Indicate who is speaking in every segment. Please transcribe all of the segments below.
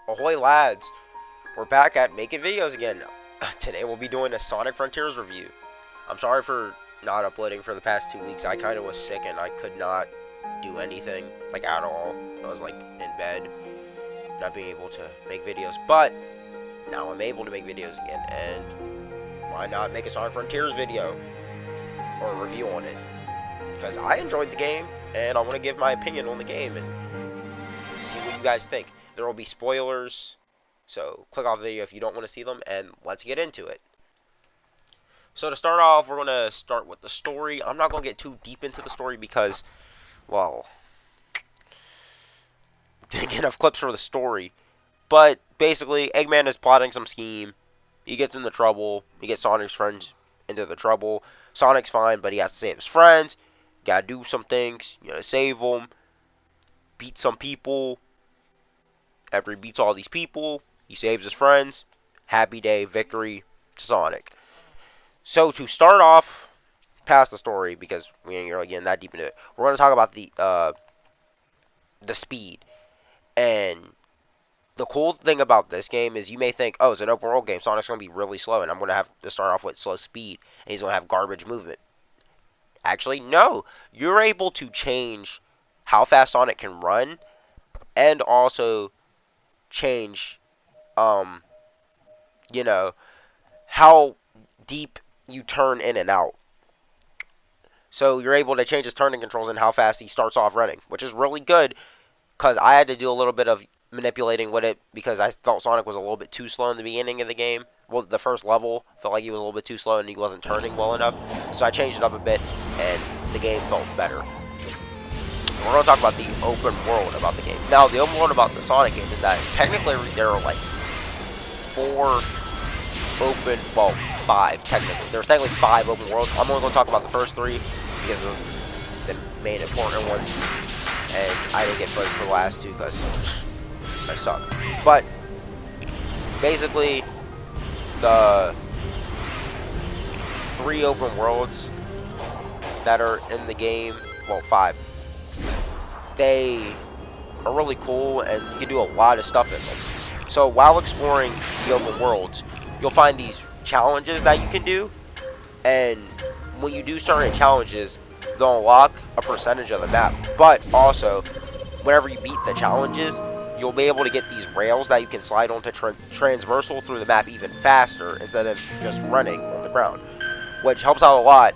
Speaker 1: Ahoy lads, we're back at making videos again. Today we'll be doing a Sonic Frontiers review. I'm sorry for not uploading for the past 2 weeks. I kind of was sick and I could not do anything, like at all. I was like in bed, not being able to make videos. But now I'm able to make videos again, and why not make a Sonic Frontiers video or a review on it? Because I enjoyed the game and I want to give my opinion on the game and see what you guys think. There will be spoilers. So click off the video if you don't want to see them, and let's get into it. So to start off, we're going to start with the story. I'm not going to get too deep into the story because, well, didn't get enough clips for the story. But basically, Eggman is plotting some scheme. He gets into trouble. He gets Sonic's friends into the trouble. Sonic's fine, but he has to save his friends. Gotta do some things, to save them. Beat some people. After he beats all these people, he saves his friends. Happy day, victory to Sonic. So to start off, past the story, because we ain't really getting that deep into it, we're going to talk about the speed. And the cool thing about this game is you may think, oh, it's an open world game, Sonic's going to be really slow, and I'm going to have to start off with slow speed, and he's going to have garbage movement. Actually, no. You're able to change how fast Sonic can run, and also change, how deep you turn in and out. So you're able to change his turning controls and how fast he starts off running, which is really good because I had to do a little bit of manipulating with it because I felt Sonic was a little bit too slow in the beginning of the game. Well, the first level felt like he was a little bit too slow and he wasn't turning well enough. So I changed it up a bit and the game felt better. We're going to talk about the open world about the game. Now, the open world about the Sonic game is that technically there are like 5 technically. There's technically 5 open worlds. I'm only going to talk about the first 3 because of the main important ones, and I didn't get footage for the last 2 because I suck. But basically, the 3 open worlds that are in the game, well, 5, they are really cool, and you can do a lot of stuff in them. So while exploring the open worlds, you'll find these challenges that you can do, and when you do certain challenges, they'll unlock a percentage of the map. But also, whenever you beat the challenges, you'll be able to get these rails that you can slide onto transversal through the map even faster instead of just running on the ground, which helps out a lot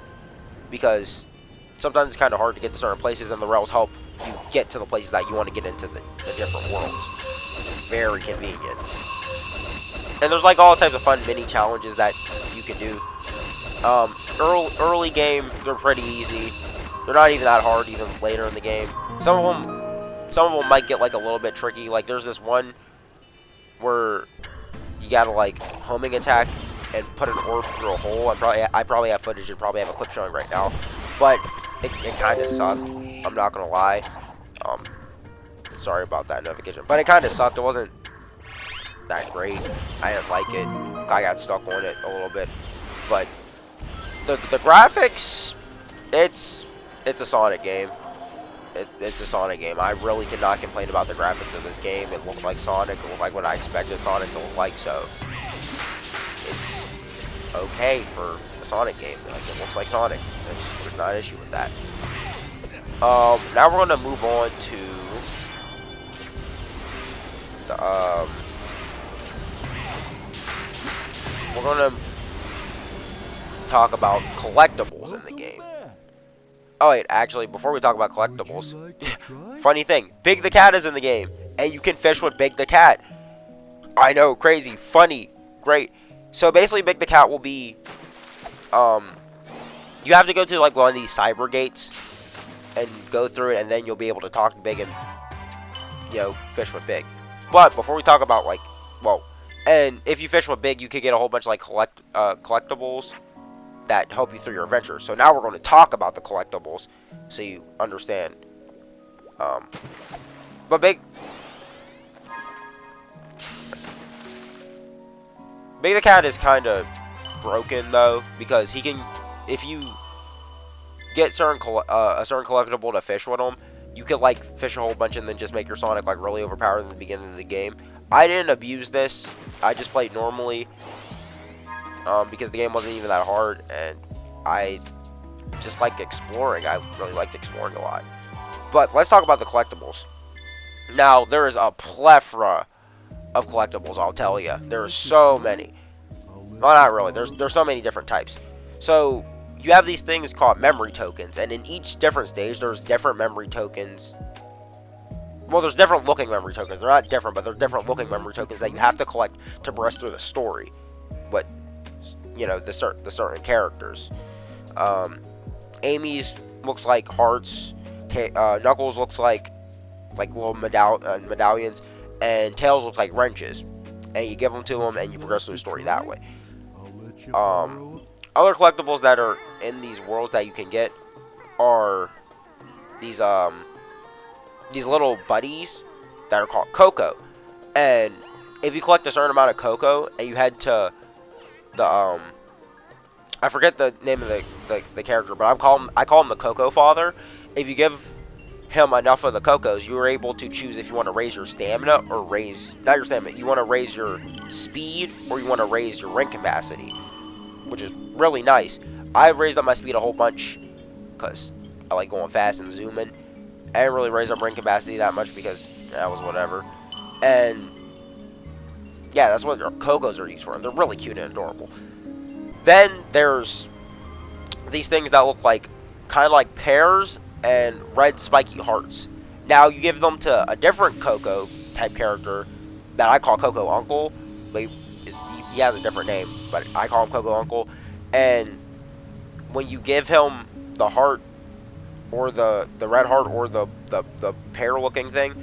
Speaker 1: because sometimes it's kind of hard to get to certain places, and the rails help you get to the places that you want to get into the different worlds. It's very convenient. And there's like all types of fun mini challenges that you can do. Early game, they're pretty easy. They're not even that hard even later in the game. Some of them might get like a little bit tricky. Like there's this one where you gotta like homing attack and put an orb through a hole. I probably have footage and probably have a clip showing right now, but it kind of sucked. I'm not gonna lie. Sorry about that notification, but it kind of sucked. It wasn't that great. I didn't like it. I got stuck on it a little bit, but the graphics, it's a Sonic game. It's a Sonic game. I really cannot complain about the graphics of this game. It looked like Sonic. It looked like what I expected Sonic to look like. So it's okay for a Sonic game. Like, it looks like Sonic. There's not an issue with that. Now we're gonna move on to the we're gonna talk about collectibles in the game. Oh wait, actually, before we talk about collectibles, funny thing, Big the Cat is in the game, and you can fish with Big the Cat. I know, crazy, funny, great. So basically, Big the Cat will be, you have to go to like one of these cyber gates and go through it, and then you'll be able to talk to Big and, fish with Big. But before we talk about like, well, and if you fish with Big, you could get a whole bunch of like collectibles that help you through your adventure. So now we're going to talk about the collectibles so you understand. But Big the Cat is kind of broken though, because he can, if you get a certain collectible to fish with him, you could like fish a whole bunch and then just make your Sonic like really overpowered in the beginning of the game. I didn't abuse this. I just played normally because the game wasn't even that hard, and I just like exploring. I really liked exploring a lot. But let's talk about the collectibles. Now, there is a plethora of collectibles, I'll tell you. There are so many. Well, not really. There's so many different types. So, you have these things called memory tokens, and in each different stage, there's different memory tokens. Well, there's different looking memory tokens. They're not different, but they're different looking memory tokens that you have to collect to progress through the story. But, you know, the certain characters. Amy's looks like hearts. Knuckles looks like little medallions, and Tails looks like wrenches. And you give them to them, and you progress through the story that way. Other collectibles that are in these worlds that you can get are these little buddies that are called Coco. And if you collect a certain amount of Coco, and you head to the I forget the name of the character, but I call him the Coco Father. If you give him enough of the Cocos, you are able to choose if you want to raise your stamina or not your stamina. You want to raise your speed or you want to raise your ring capacity, which is really nice. I raised up my speed a whole bunch because I like going fast and zooming. I didn't really raise up ring capacity that much because that was whatever. And yeah, that's what your Cocos are used for. And they're really cute and adorable. Then there's these things that look like kind of like pears and red spiky hearts. Now you give them to a different Coco type character that I call Coco Uncle. But he has a different name, but I call him Coco Uncle. And when you give him the heart, or the red heart, or the pear looking thing,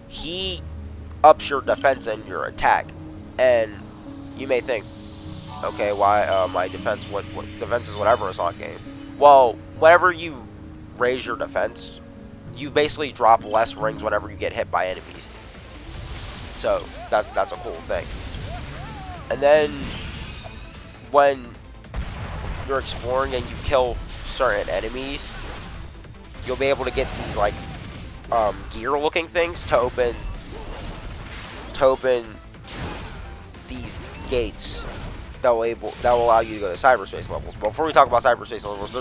Speaker 1: he ups your defense and your attack. And you may think, okay, why my defense? What defense is whatever a Sonic game? Well, whenever you raise your defense, you basically drop less rings whenever you get hit by enemies. So that's a cool thing. And then when you're exploring and you kill certain enemies, you'll be able to get these like gear-looking things to open these gates that will allow you to go to cyberspace levels. But before we talk about cyberspace levels,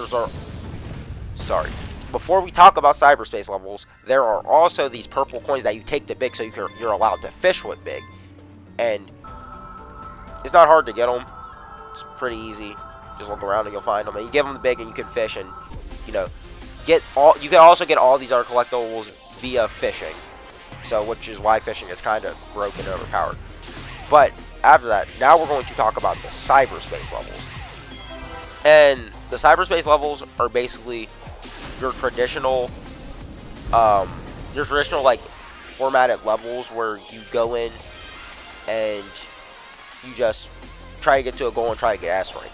Speaker 1: before we talk about cyberspace levels, there are also these purple coins that you take to Big, so you're allowed to fish with Big, and it's not hard to get them. It's pretty easy. Just look around and you'll find them, and you give them the Big, and you can fish, and you know, you can also get all these other collectibles via fishing. So, which is why fishing is kind of broken and overpowered. But after that, now we're going to talk about the cyberspace levels. And the cyberspace levels are basically your traditional like formatted levels where you go in and you just try to get to a goal and try to get S rank.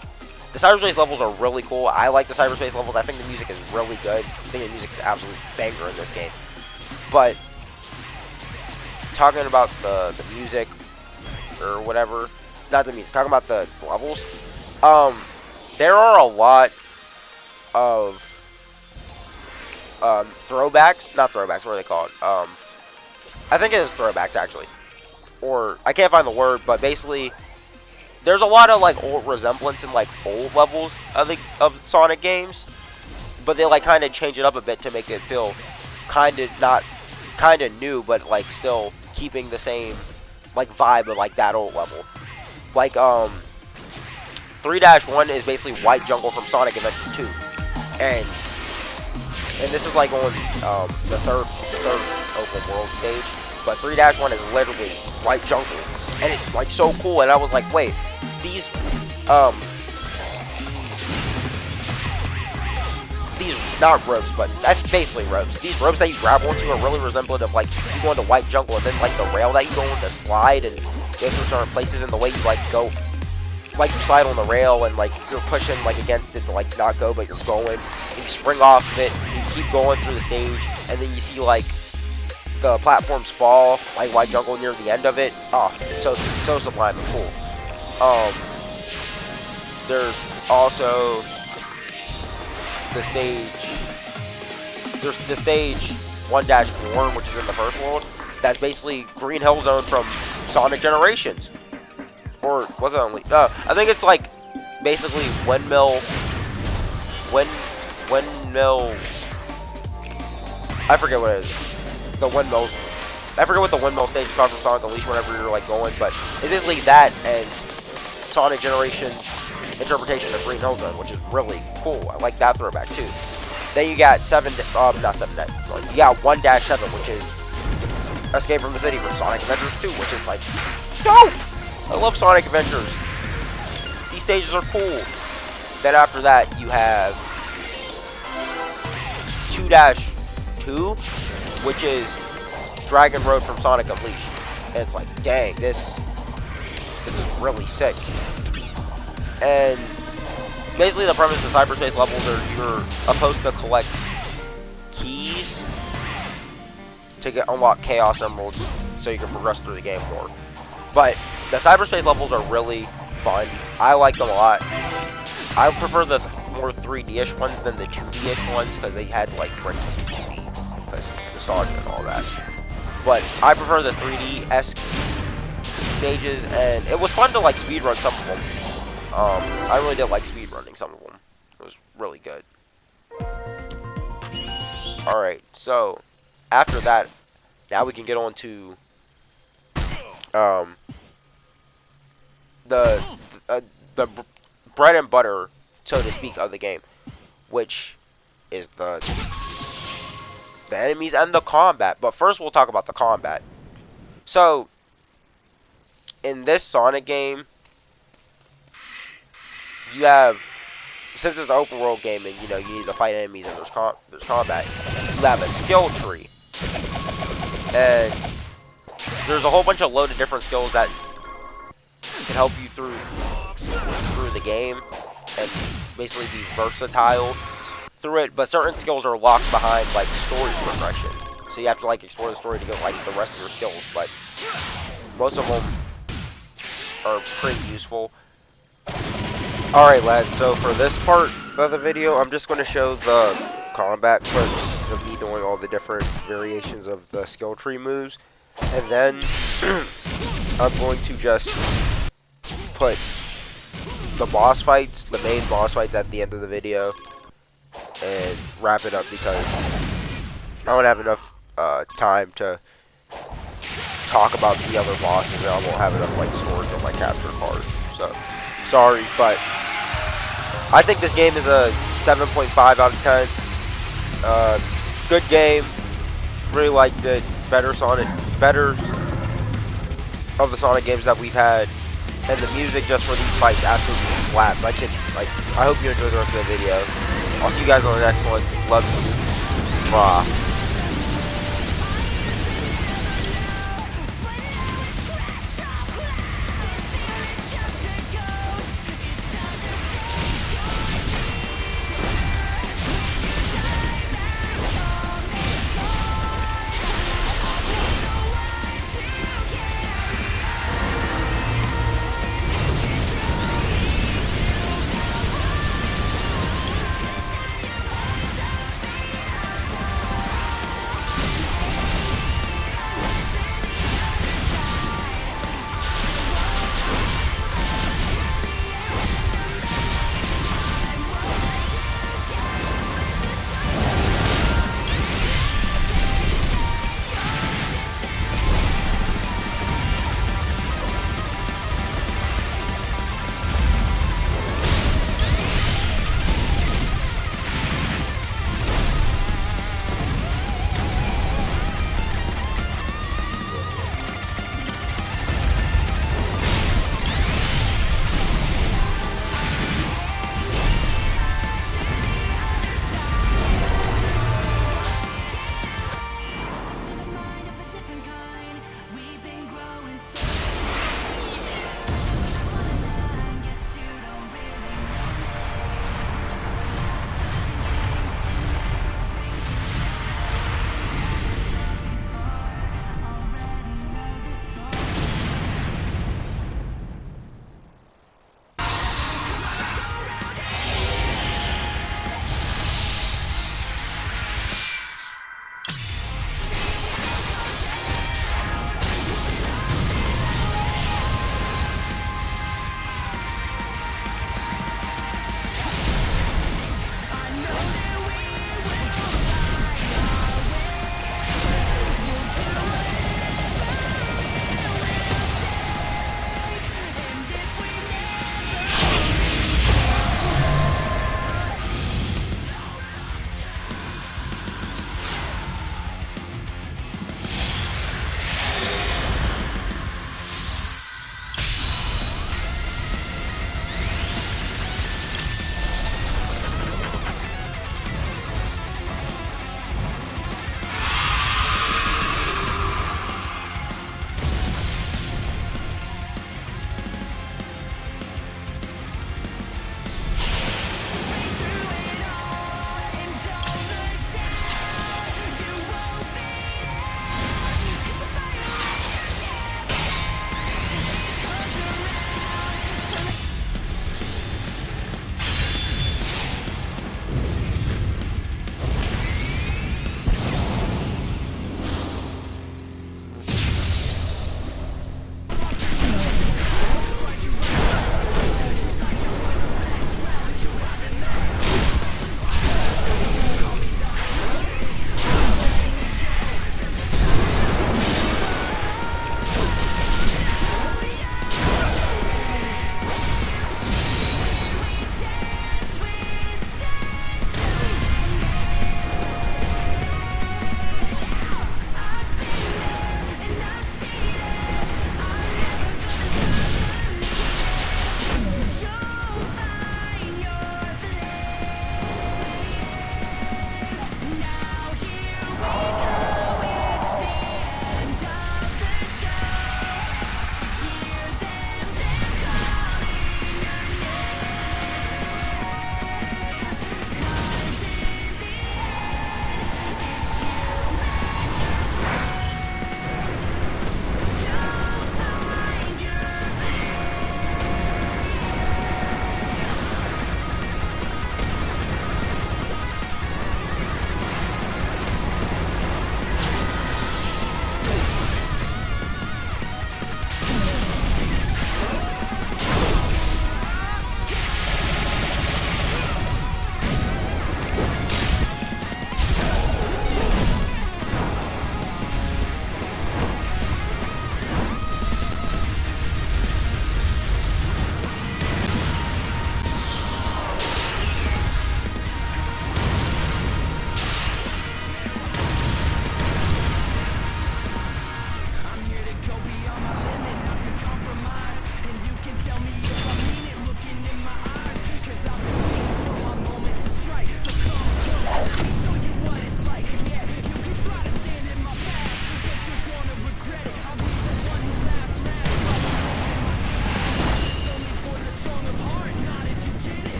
Speaker 1: The cyberspace levels are really cool. I like the cyberspace levels. I think the music is really good. I think the music is an absolute banger in this game. But talking about the music or whatever, not the music, talking about the levels, there are a lot of throwbacks, not throwbacks, what are they called? I think it is throwbacks actually, or I can't find the word, but basically there's a lot of like old resemblance in like old levels of Sonic games, but they like kind of change it up a bit to make it feel kind of new, but like still keeping the same like vibe of like that old level. Like 3-1 is basically White Jungle from Sonic Adventure 2, and this is like on the third open world stage, but 3-1 is literally White Jungle, and it's like so cool. And I was like, wait, these not ropes, but that's basically ropes. These ropes that you grab onto are really resemblant of like you go into White Jungle, and then like the rail that you go on to slide and go through certain places, and the way you like go, like you slide on the rail and like you're pushing like against it to like not go, but you're going, and you spring off of it, you keep going through the stage, and then you see like the platforms fall like White Jungle near the end of it. Oh, it's so sublime and cool. There's also the stage. There's the stage 1-4, which is in the first world. That's basically Green Hill Zone from Sonic Generations. Or was it only? I think it's like basically windmill. I forget what it is. The windmill. I forget what the windmill stage is called from Sonic Unleashed whenever you're like going, but it's basically that and Sonic Generations interpretation of Green Hill Zone, which is really cool. I like that throwback too. Then you got not 7 Dead. You got 1-7, which is Escape from the City from Sonic Adventures 2, which is like dope. I love Sonic Adventures. These stages are cool. Then after that, you have 2-2, which is Dragon Road from Sonic Unleashed. And it's like, dang, this is really sick. And basically the premise of cyberspace levels are you're supposed to collect keys to unlock Chaos Emeralds so you can progress through the game more. But the cyberspace levels are really fun. I like them a lot. I prefer the more 3D-ish ones than the 2D-ish ones because they had like great 2D because nostalgia and all that. But I prefer the 3D-esque stages, and it was fun to like speedrun some of them. I really did like speedrunning some of them. It was really good. Alright, so after that, now we can get on to the bread and butter, so to speak, of the game, which is the enemies and the combat. But first we'll talk about the combat. So in this Sonic game, you have, since it's an open world game and you know you need to fight enemies and there's combat, you have a skill tree. And there's a whole bunch of loaded different skills that can help you through the game and basically be versatile through it, but certain skills are locked behind like story progression, so you have to like explore the story to get like the rest of your skills, but most of them are pretty useful. Alright lads, so for this part of the video I'm just going to show the combat clips of me doing all the different variations of the skill tree moves, and then I'm going to just put the boss fights, the main boss fights at the end of the video, and wrap it up because I don't have enough time to talk about the other bosses, and I won't have enough like storage on my capture card. So sorry, but I think this game is a 7.5 out of 10. Good game. Really liked it. Better of the Sonic games that we've had. And the music just for these fights absolutely slaps. I hope you enjoyed the rest of the video. I'll see you guys on the next one. Love you. Bye.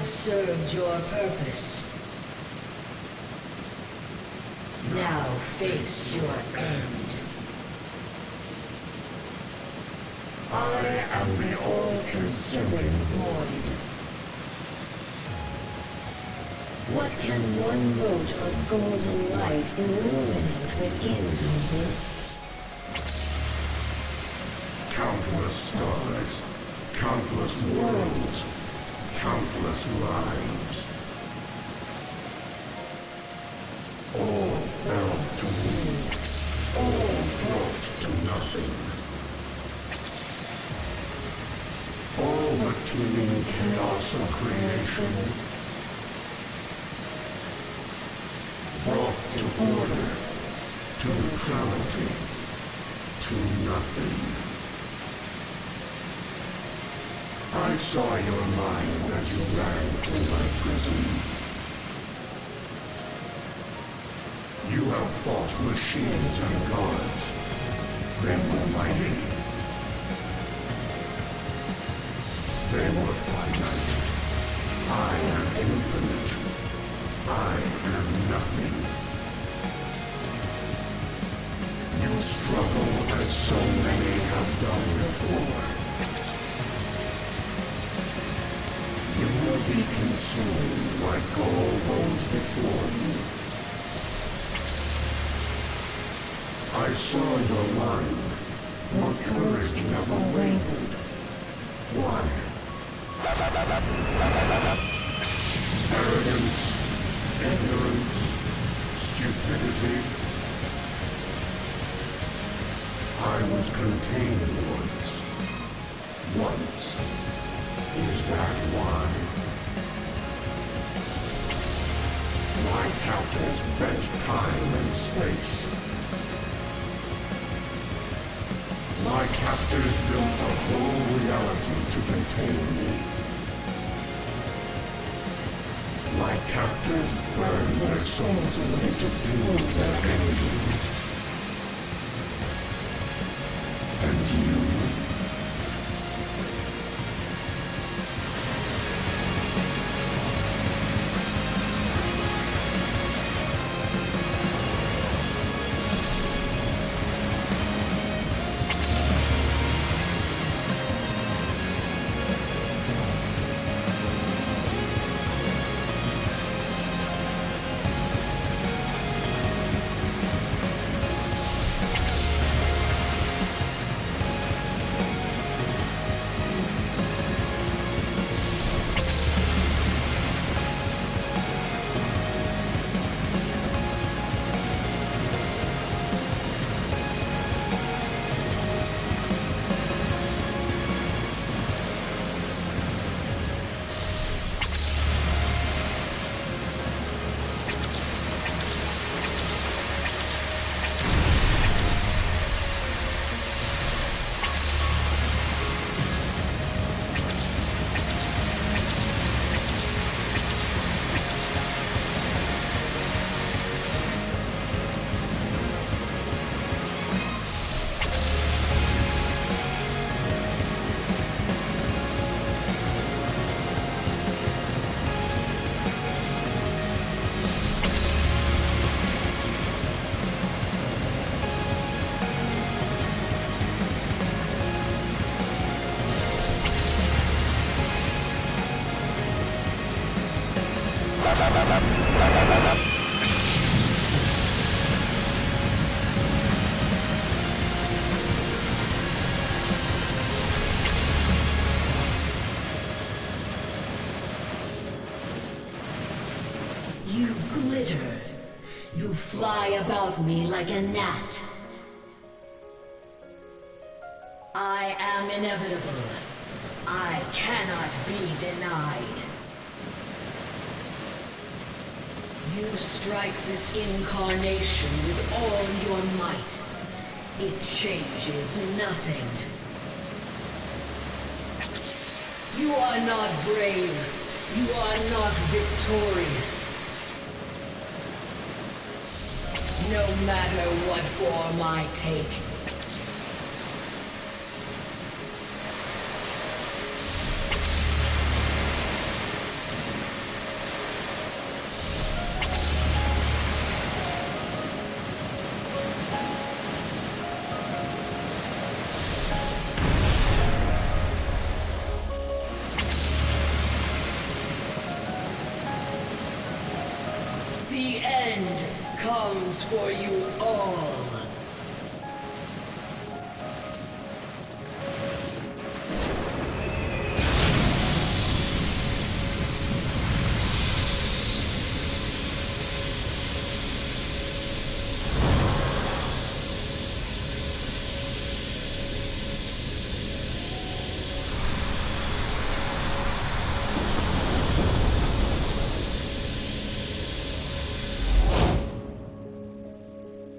Speaker 2: have served your purpose. Now face your end. I am the all-consuming void. What can one mote of golden light illuminate within this?
Speaker 3: Countless stars, countless worlds, countless lives. All fell to me, all brought to nothing. All the teeming chaos of creation brought to order, to neutrality, to nothing. I saw your mind as you ran through my prison. You have fought machines and gods. They were mighty. They were finite. I am infinite. I am nothing. You struggle as so many have done before. You will be consumed like all those before you. I saw your line. Your courage never wavered. Why? Arrogance, ignorance, stupidity. I was contained once. Once. Is that why? My captors bent time and space. My captors built a whole reality to contain me. My captors burned their souls away to fuel their engines. And you?
Speaker 2: You glitter. You fly about me like a gnat. I am inevitable. I cannot be denied. You strike this incarnation with all your might. It changes nothing. You are not brave. You are not victorious. No matter what form I take, The end comes for you all.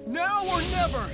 Speaker 4: Now or never!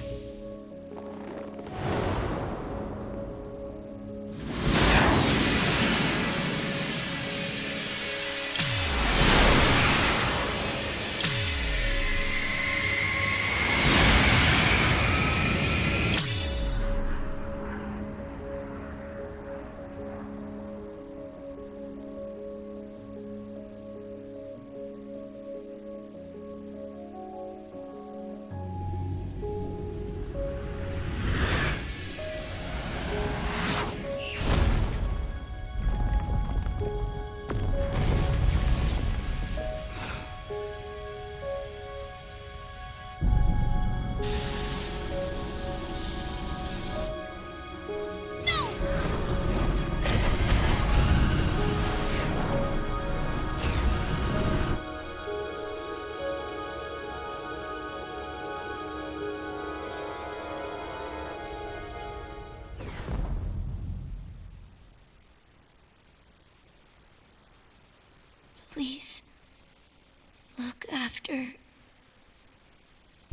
Speaker 5: Please, look after